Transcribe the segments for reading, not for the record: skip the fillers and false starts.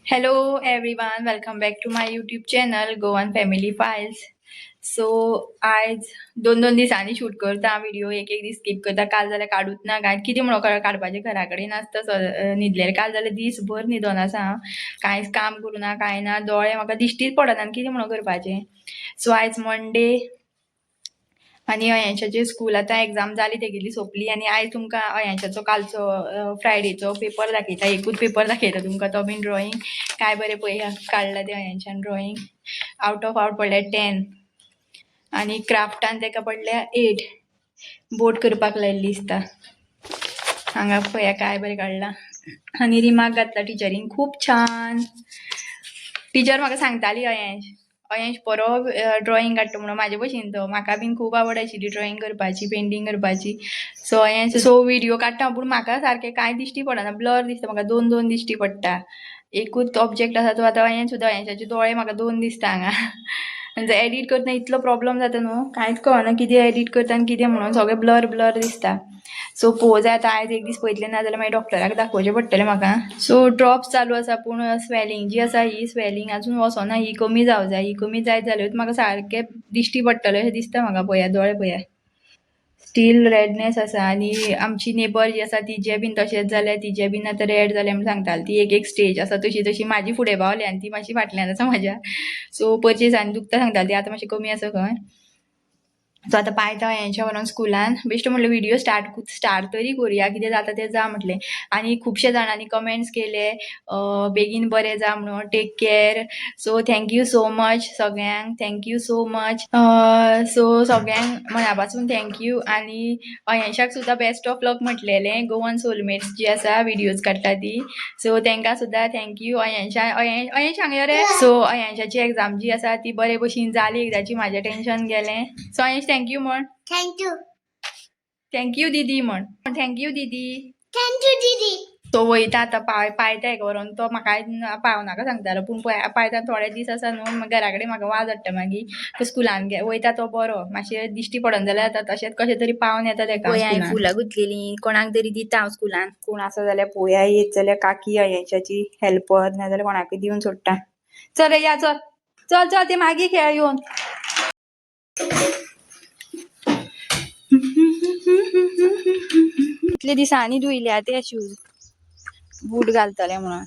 Hello everyone, welcome back to my YouTube channel Goan Family Files. So आज दोन दिसांनी shoot करता video एक दीस स्किप करता काल जाल्यार काडूच ना काय कितें म्हणून काडपाचें घरा कडेन आसता न्हिदलेलें काल जाल्यार दीसभर न्हिदोन आसा हांव कांयच काम करूना कांय ना दोळे म्हाका दिश्टीच पडना कितें म्हणून करपाचें. सो आयज मंडे आनी अयांशाची स्कूल आतां एग्जाम जाली तेगेली सोंपली आनी आयज तुमकां अयांशाचो कालचो फ्रायडेचो पेपर दाखयता एकूच पेपर दाखयता तुमकां तो बीन ड्रॉइंग काय बरें पळय काडला तें अयांशान ड्रॉइंग आउट ऑफ आउट पडले 10 आनी क्राफ्टान तेका पडले 8 बोट करपाक लायिल्ली दिसता. हांगा पळया काय बरें काडला आनी रिमार्क घातला टिचरीन खूब छान. टिचर म्हाका सांगताली अयांश बरो ड्रॉइंग काडटा म्हणून म्हाजे भशेन तो म्हाका बीन खूब आवड आशिल्ली ड्रॉइंग करपाची पेंटिंग करपाची. सो अयांश व्हिडिओ काडटा पूण म्हाका सारकें कांय दिश्टी पडना ब्लर दिसता म्हाका दोन दोन दिश्टी पडटा. एकूच ऑब्जेक्ट आसा तो आतां अयांश सुद्दां अयांशाचे दोळे म्हाका दोन दिसता हांगा म्हणजे एडिट करतना इतलो प्रॉब्लेम जाता न्हू कांयच कळना कितें एडिट करता आनी कितें म्हणून सगळें ब्लर ब्लर दिसता. सो पळोवं जाय आतां आयज एक दीस पळयतलें ना जाल्यार मागीर डॉक्टराक दाखोवचें पडटलें म्हाका. सो ड्रॉप्स चालू आसा पूण स्वेलिंग जी आसा ही स्वेलिंग अजून वचोना ही कमी जावं जाय ही कमी जायत जाल्यारूच म्हाका सारकें दिश्टी पडटलें अशें दिसता म्हाका पळया दोळे पळया स्टील रेडनेस आसा आनी आमची नेबर जी आसा तिजे बीन तशेंच जाल्यार तिजे बीन आतां रेड जालें म्हणून सांगताली ती एक स्टेज आसा तशी तशी म्हाजी फुडें पावली आनी ती मातशी फाटल्यान आसा म्हाज्या. सो परचेसांनी दुखता सांगताली ती आतां मातशी कमी आसा खंय. सो आतां पायता हेंच्या व्हरोन स्कुलान बेश्टो म्हणलें व्हिडिओ स्टार्ट तरी करुया कितें जाता तें जा म्हटलें. आनी खुबशे जाणांनी कमेंट्स केले बेगीन बरें जा म्हणून take care. So thank you so much सगळ्यांक थँक्यू सो मच. सो सगळ्यांक मना पासून थँक्यू आनी अयांशाक सुद्दां बेस्ट ऑफ लक म्हटलेलें गोवन सोलमेट्स जी आसा व्हिडिओज काडटा ती. सो तांकां सुद्दां थँक्यू. अयांश हांगा यो रे. सो अयांशाची एग्जाम जी आसा ती बरे भशेन जाली एकदाची म्हाजें टेन्शन गेलें. सो अयांश थँक्यू म्हण. थँक्यू थँक्यू दिदी म्हण. थँक्यू दिदी. थँक्यू दीदी. तो वयता आतां पायता हेका व्हरोन तो म्हाका पावनाका सांगतालो पूण पायता थोडे दीस आसा न्हू घरा कडेन म्हाका वाज हाडटा मागीर स्कुलान वयता तो बरो मातशें दिश्टी पडना जाल्यार आतां तशेंच कशें तरी पावन येता तेका. हांवें फुलां गुंतलेलीं कोणाक तरी दिता हांव स्कुलान कोण आसा जाल्यार पळोवया येत जाल्यार काकी अयांशाची हेल्पर नाजाल्यार कोणाकय दिवन सोडटा. चल या चल चल चल ते मागीर खेळ येवन. इतले दिसांनी धुयल्या ते शूज बूट घालतले म्हणून.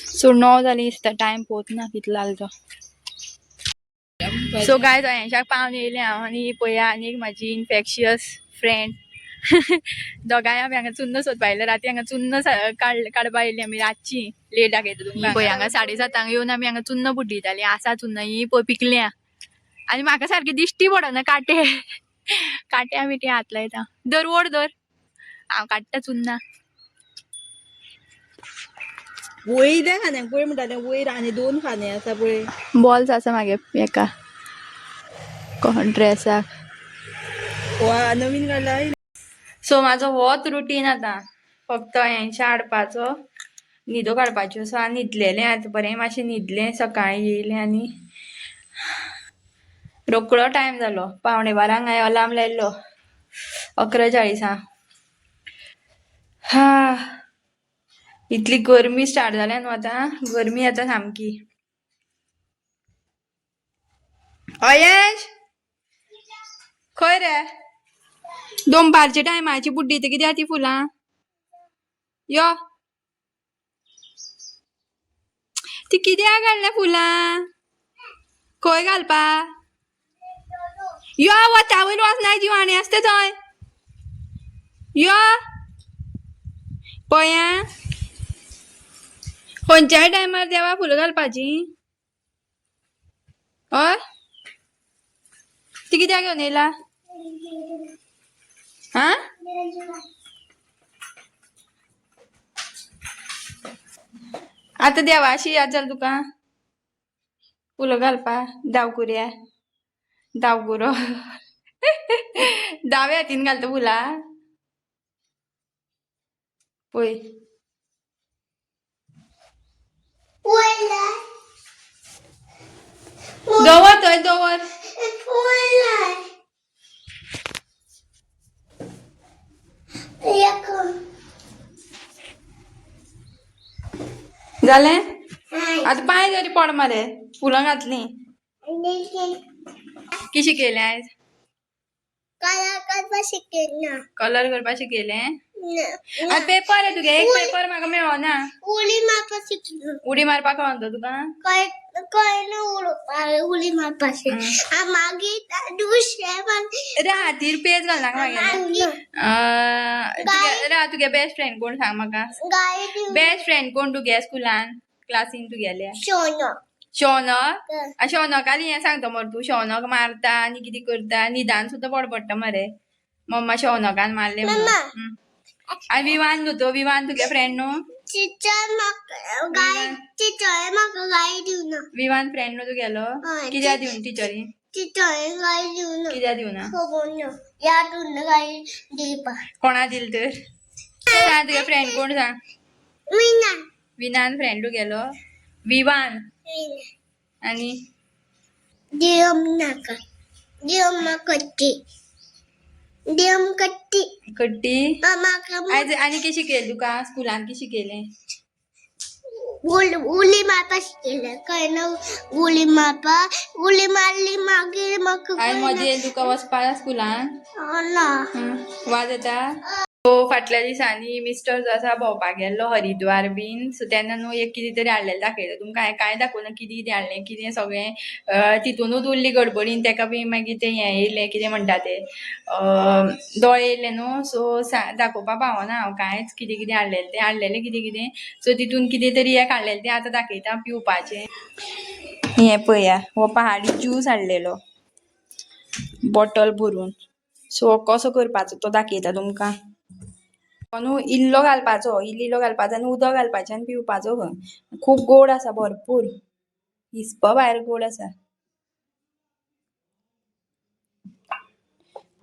सो 9 जाली दिसता टायम पळोवच ना कितलो जालो तो. सो गायज अयांशाक पावन येयलें हांव आनी पळया आनी एक म्हाजी इन्फेक्शियस फ्रेंड दोगांय आमी हांगा चुन्न सोदपा आयले राती हांगा चुन्न काडपा येयली आमी रातची लेट दाखयता तुमकां. पळय हांगा 7:30 येवन आमी हांगा चुन्न बुड्डिताली आसा चुन्न ही पळय पिकल्या आनी म्हाका सारकी दिश्टी पडना काटे काट्या बिटे हात लायता. धर ओड धर हांव काडटा चुन्ना. वयल्या खांद्यांक पळय म्हणटालें वयर आनी 2 खांदे आसा पळय बॉल्स आसा म्हागे हेका ड्रेसाक. वा नवीन काडला. सो म्हाजो होच रुटीन आतां फक्त अयांशा हाडपाचो न्हिदो काडपाच्यो. सो हांव न्हिदलेलें आतां बरें मातशें न्हिदलें सकाळीं येयलें आनी रोकडो टायम जालो 11:15 हांवें अलार्म लायिल्लो 11:40. हा इतली गरमी स्टार्ट जाल्या न्हू आतां गरमी आतां सामकी. अयांश खंय रे दोनपारच्या टायमाची बुड्डी ती कित्याक ती फुलां यो ती कित्याक काडल्या फुलां खंय घालपा यो वता वयर वचना जिवाणी आसता थंय यो पळया खंयच्याय टायमार देवा फुलां घालपाची. हय ती कित्याक घेवन येयला हा आतां देवाशी याद जाल तुका फुलां घालपा दावकुऱ्या दावगुरो दावे हातीन घालता फुलां पळय दवर थंय दवर. जालें आतां पांय तरी पड मरे फुलां घातलीं किशें केलें आयज कलर करपा शिकयलें आतां पेपर आहे तुगे एक पेपर म्हाका मेळना उडी मारपाक कळना तुका हातीर पेज घाल नाका मागीर तुगे बेस्ट फ्रेंड कोण सांग म्हाका बेस्ट फ्रेंड कोण तुगे स्कुलान क्लासीन तुगेल्या शौनक शौनकाली हें सांगता मरे तूं शौनक मारता आनी कितें करता निदान सुद्दां पडटा मरे मम्मा शौनकान मारले आनी विवान न्हू तो विवान तुगे फ्रेंड न्हू विवान फ्रेंड न्हू तुगेलो कित्याक दिवन टिचरी कित्याक दिवना कोणा दिल तर सांग तुगे फ्रेंड कोण सांग विनान फ्रेंड तुगेलो विवान आनी कट्टी आयज आनी कितें शिकयलें तुका स्कुलान कितें शिकयलें उली मारपा शिकयलें कळना उली मारपा उली मारली मागीर म्हाका आयज मजा येयली तुका वचपा स्कुलान ना वाज येता सो फाटल्या दिसांनी मिस्टर जो आसा भोंवपाक गेल्लो हरिद्वार बीन सो तेन्ना न्हू एक कितें तरी हाडलेलें दाखयता तुमकां हांवें कांय दाखोवना कितें कितें हाडलें कितें सगळें तितूनूच उरली गडबडीन तेका बी मागीर तें हें येयलें कितें म्हणटा तें दोळे येयले न्हू सो दाखोवपाक पावना हांव कांयच कितें कितें हाडलेलें कितें कितें सो तितून कितें तरी एक हाडलेलें तें आतां दाखयता पिवपाचें हें पळया हो पहाडी ज्यूस हाडलेलो बॉटल भरून सो कसो करपाचो तो दाखयता तुमकां न्हू इल्लो घालपाचो आनी उदक घालपाचें आनी पिवपाचो खूब गोड आसा भरपूर हिस्प भायर गोड आसा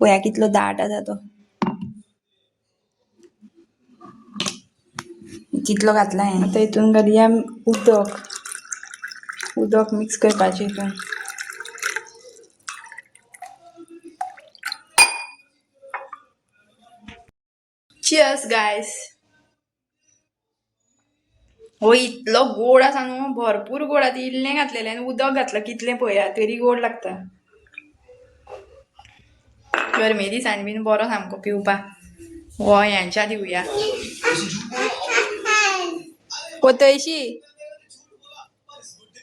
पळया कितलो दाट आसा तो कितलो घातला हांवें आतां हितून घालया उदक मिक्स करपाचें हितून Cheers guys हो इतलो गोड आसा न्हू भरपूर गोड आसा इल्लें घातलेलें आनी उदक घातलं कितलें पळया तरी गोड लागता गरमे दिसांनी बीन बरो सामको पिवपाक हो ह्यांच्या दिवया पोतयशी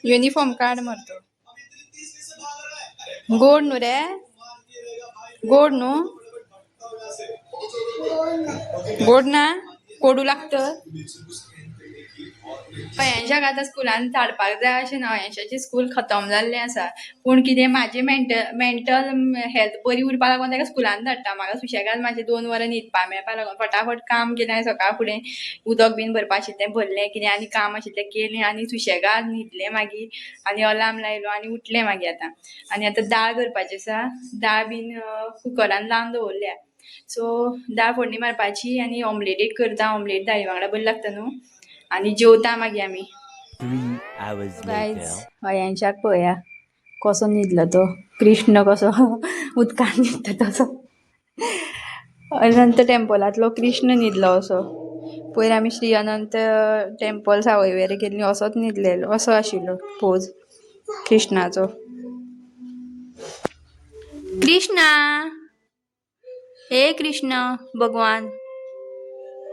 युनिफॉर्म काड मरतो गोड न्हू रे गोड न्हू गोड ना कोडू लागतं यांशाक आतां स्कुलान धाडपाक जाय अशें ना यांशाची स्कूल खतम जाल्लें आसा पूण कितें म्हाजें मेंटल हेल्थ बरी उरपा लागून ताका स्कुलान धाडटा म्हाका सुशेगाद म्हाजें 2 वरां न्हिदपा मेळपा लागून फटाफट काम केलें हांवें सकाळ फुडें उदक बीन भरपा आशिल्लें भरलें कितें आनी काम आशिल्लें केलें आनी सुशेगाद न्हिदलें मागीर आनी अलार्म लायलो आनी उठलें मागीर आतां दाळ करपाची आसा दाळ बीन कुकरान लावन दवरल्या सो दाळ फोडणी मारपाची आनी ऑमलेट एक करता ऑमलेट दाळी वांगडा बरी लागता न्हू आनी जेवता मागीर आमी गायज हयांशाक पळया कसो न्हिदलो तो कृष्ण कसो उदकान न्हिदता तसो अनंत टेम्पलांतलो कृष्ण न्हिदलो असो पयर आमी श्री अनंत टेम्पल सावयवेरें गेल्लीं असोच न्हिदलेलो असो आशिल्लो पोज कृष्णाचो कृष्णा हे कृष्ण भगवान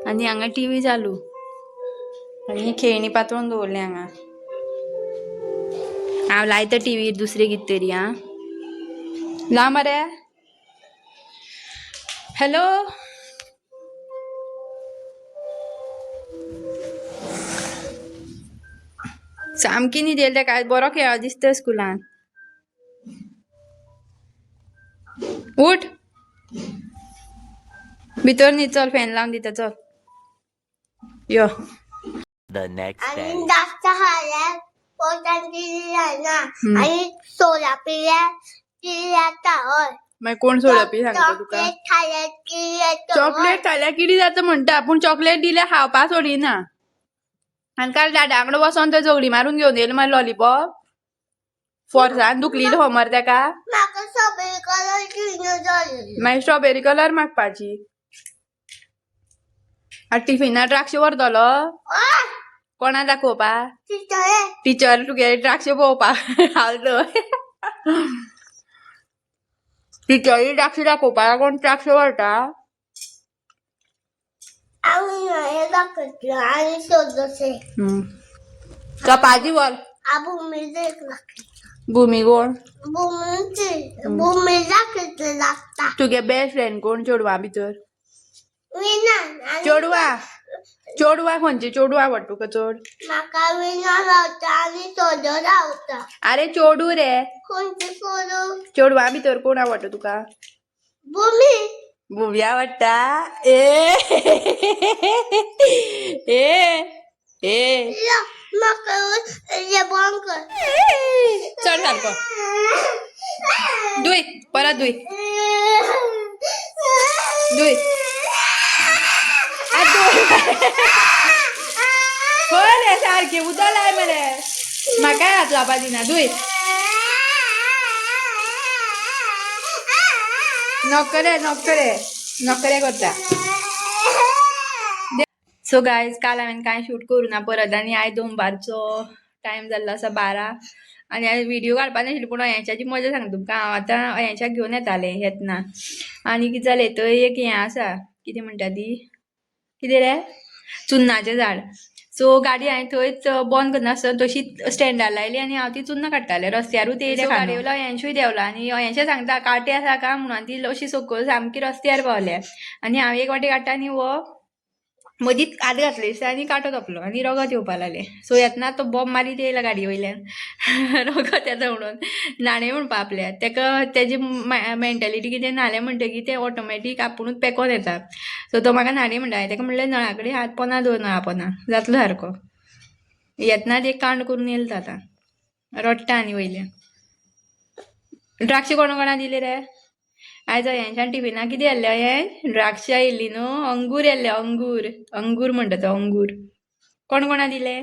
आनी हांगा टीव्ही चालू आनी खेळणी पातळून दवरली हांगा हांव लायता टीव्हीर दुसरें कितें तरी आं ला मरे हॅलो सामकी न्हिदेल तेका आयज बरो खेळ दिसता स्कुलान उठ भितर न्ही चल फॅन लावन दिता चल यो The next day. आणि जास्त खाल्ल्यार पोटांची जायना आणि सोडा पिल्यार हय मागीर कोण सोडपी सांगता तुका चॉकलेट खाल्यार कितें जाता म्हणटा पूण चॉकलेट दिल्यार खावपा सोडिना आनी काल दादा वांगडा वसोन थंय झगडी मारून घेवन येयलो मागीर लॉलीपॉप फोर्सान दुखली होमर तेका म्हाका स्ट्रॉबेरी कलर घेवन जाय मागीर स्ट्रॉबेरी कलर मागपाची आतां टिफिनार द्राक्ष व्हरतलो कोणा दाखोवपा तिथं टिचर तुगे द्राक्ष पळोवपाक हावलो टिचरी द्राक्ष दाखोवपा कोण द्राक्ष व्हरता आम्ही हे दाखवतो आणि शोधसे चपाती वर भूमी देख भूमी कोण भूमी दाखवतो लागता तुगे बेस्ट फ्रेंड कोण चेडवा भितर विना चेडवा खंयचे चेडवा आवडटा तुका चड म्हाका विना रावता आणि सोदो रावता अरे चेडू रे कोणते सोदो चेडवा भितर कोण आवडटा तुका भूमी भूमी आवडटा ए ए ए म्हाका हे बंद कर चड सारको दुय परत दुय दुय होय रे सारखे उदक लाय मरे म्हाका हात लावपा दिना दुय नोकरे करता सो गायज काल हांवें कांय शूट करूं ना परत आनी आयज दनपारचो टायम जाल्लो आसा 12 आनी आयज व्हिडिओ काडपा नाशिल्ली पूण अयांच्याची मजा सांगता तुमकां हांव आतां अयांच्याक घेवन येतालें येतना आनी कितें जालें थंय एक हें आसा कितें म्हणटा ती कितें रे चुन्नाचें झाड सो गाडी हांवें थंयच बंद करनासतना तशीच स्टँडार लायली आनी हांव ती चुन्न काडटालें रस्त्यारूच येयलें गाडी वयलो अयांशूय देवलो आनी अयांशें सांगता काटे आसा का म्हणून ती अशी सकयल सामकी रस्त्यार पावल्या आनी हांव एक वाटी काडटा आनी वो मदींच आद घातले दिसता आनी काटो तपलो आनी रगत येवपा लागलें सो येतना तो बॉब मारीत येयला गाडये वयल्यान रगत येता म्हणून न्हाणें म्हणपा आपल्याक तेका तेजी मेंटेलिटी कितें न्हालें म्हणटकीर तें ऑटोमॅटीक आपुणूच पेकोन येता सो तो म्हाका न्हाणें म्हणटा तेका म्हणलें नळा कडेन हात पोंदा दवर नळा पोंदा जातलो सारको येतनाच एक कांड करून येयलो आतां रडटा आनी वयल्यान द्राक्षी कोणा दिली रे आयज अयांच्यान टिफिना कितें येल्लें हें द्राक्षां येयल्ली न्हू अंगूर येल्ले अंगूर म्हणटा तो अंगूर कोणा दिले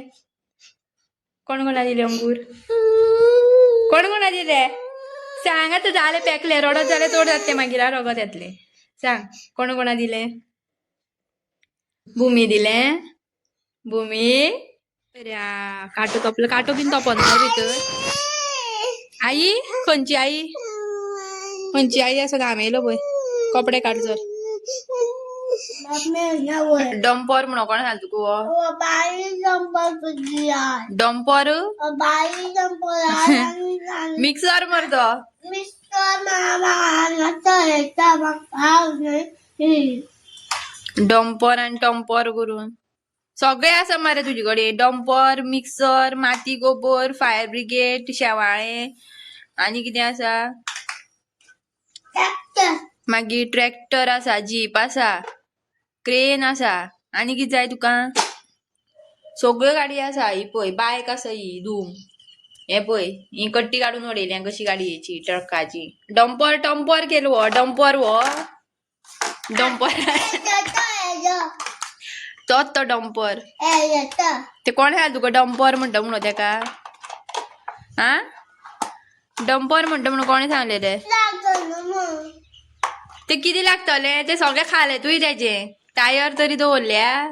अंगूर कोणा दिले सांग आतां जालें पेकलें रडत जाल्यार चड जाता तें मागीर रगत येतलें सांग कोणा दिले भुमी दिलें भुमी काटो तपलो काटो बीन तपना भितर आई खंयची आई असं घाम येयलो पळय कपडे काड जर डंपर म्हणो कोण सांग तुका डंपर मिक्सर मरतो डंपर आनी टंपर करून सगळे आसा मरे तुजे कडेन डंपर मिक्सर माती गोबर फायर ब्रिगेड शेवाळे आनी कितें आसा मागीर ट्रॅक्टर आसा जीप आसा क्रेन आसा आनी कितें जाय तुका सगळ्यो गाडी आसा ही पळय बायक आसा ही धूम हे पळय ही कट्टी काडून उडयल्या कशी गाडयेची ट्रकाची डंपर केलो हो डंपर तोच तो डंपर ते कोण सांग तुका डंपर म्हणटा म्हणून तेका आ डंपर म्हणटा म्हणून कोणें सांगलें रे ते कितें लागतले ते सगळे खाले तुय तेजे टायर तरी दवरल्या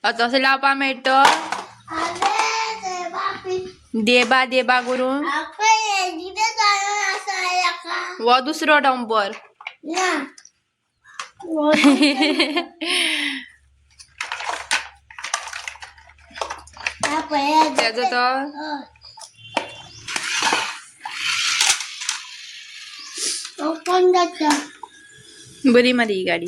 तसो लावपा मेळटा देबा करून वो दुसरो डंपर तेजो तो बरी मारी ही गाडी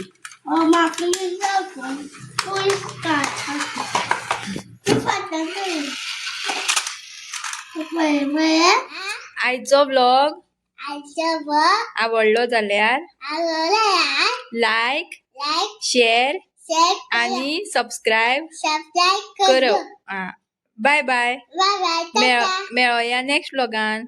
आयचो व्लॉग आवडलो जाल्यार लायक शेअर आणि सबस्क्राईब करो बाय बाय मेळोया नेक्स्ट व्लॉगान